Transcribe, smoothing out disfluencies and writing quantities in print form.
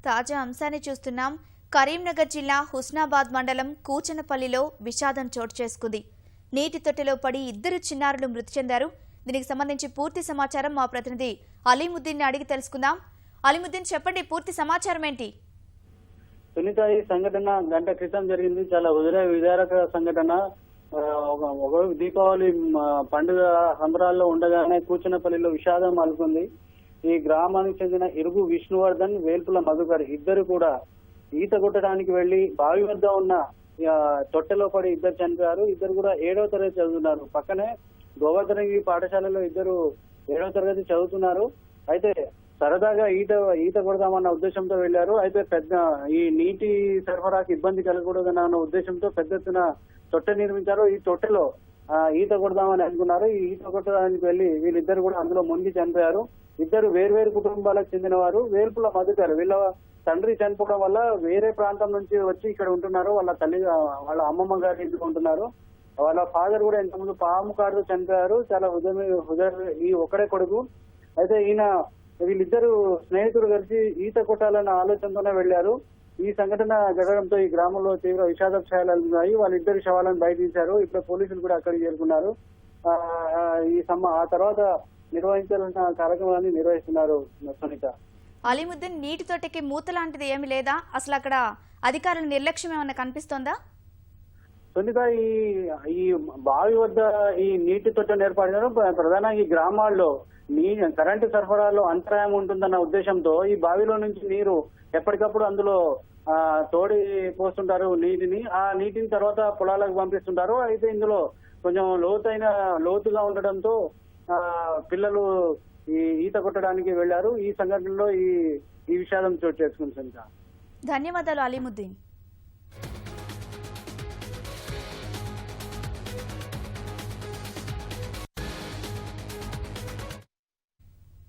తాజా అంశాన్ని చూస్తున్నాం. కరీంనగర్ జిల్లా హుస్నాబాద్ మండలం కూచనపల్లిలో విషాదం చోటు చేసుకుంది. నీటి తొట్టెలో పడి ఇద్దరు చిన్నారులు మృతి చెందారు. దీనికి సంబంధించి పూర్తి సమాచారం మా ప్రతినిధి అలీముద్దీన్ అడిగి తెలుసుకుందాం. అలీముద్దీన్, చెప్పండి, పూర్తి సమాచారం ఏంటి? సునీత, ఈ సంఘటన గంట క్రితం జరిగింది. చాలా విదారక సంఘటన. ఒక దీపావళి పండుగ సంబరాల్లో ఉండగానే కూచనపల్లిలో విషాదం అలుకుంది. ఈ గ్రామానికి చెందిన ఇరుగు విష్ణువర్ధన్, వేల్పుల మధుకర్ ఇద్దరు కూడా ఈత కొట్టడానికి వెళ్లి బావి వద్ద ఉన్న తొట్టెలో పడి ఇద్దరు చనిపోయారు. ఇద్దరు కూడా 7వ తరగతి చదువుతున్నారు. పక్కనే గోవర్ధనగిరి పాఠశాలలో ఇద్దరు 7వ తరగతి చదువుతున్నారు. అయితే సరదాగా ఈత కొడదామన్న ఉద్దేశంతో వెళ్లారు. అయితే ఈ నీటి సరఫరాకి ఇబ్బంది కలగకూడదన్న ఉద్దేశంతో పెద్ద ఎత్తున తొట్టె నిర్మించారు. ఈ తొట్టెలో ఈత కొడదామని అనుకున్నారు. ఈ ఈత కొట్టడానికి వెళ్లి వీళ్ళిద్దరు కూడా అందులో మునిగి చనిపోయారు. ఇద్దరు వేర్వేరు కుటుంబాలకు చెందిన వారు. వేల్పుల మధుకర్ వీళ్ళ తండ్రి చనిపోవడం వల్ల వేరే ప్రాంతం నుంచి వచ్చి ఇక్కడ ఉంటున్నారు. వాళ్ళ అమ్మమ్మ గారి ఇంట్లో ఉంటున్నారు. వాళ్ళ ఫాదర్ కూడా ఇంతకుముందు పాము కారుతో చనిపోయారు. చాలా ఈ ఒక్కడే కొడుకు. అయితే వీళ్ళిద్దరు స్నేహితులు కలిసి ఈత కొట్టాలన్న ఆలోచనతోనే వెళ్లారు. ఈ సంఘటన జరగడంతో ఈ గ్రామంలో తీవ్ర విషాదోత్సాహాలున్నాయి. వాళ్ళిద్దరు శవాలను బయట తీశారు. ఇప్పుడు పోలీసులు కూడా అక్కడికి చేరుకున్నారు. ఆ తర్వాత నిర్వహించాల్సిన కార్యక్రమాన్ని నిర్వహిస్తున్నారు. సునీత, అలీముద్దీన్, నీటి తొట్టెకి మూత లాంటిది ఏమి లేదా? అసలు అక్కడ అధికారుల నిర్లక్ష్యం ఏమన్నా కనిపిస్తోందా? సునీత, ఈ బావి వద్ద ఈ నీటి తొట్టెను ఏర్పడినారు. ప్రధానంగా ఈ గ్రామాల్లో కరెంటు సరఫరాలో అంతరాయం ఉంటుందన్న ఉద్దేశంతో ఈ బావిలో నుంచి నీరు ఎప్పటికప్పుడు అందులో తోడి పోస్తుంటారు నీటిని. ఆ నీటిని తర్వాత పొలాలకు పంపిస్తుంటారు. అయితే ఇందులో కొంచెం లోతుగా ఉండడంతో పిల్లలు ఈత కొట్టడానికి వెళ్లారు. ఈ సంఘటనలో ఈ విషాదం చోటు చేసుకుంది. ధన్యవాదాలు అలీముద్దీన్.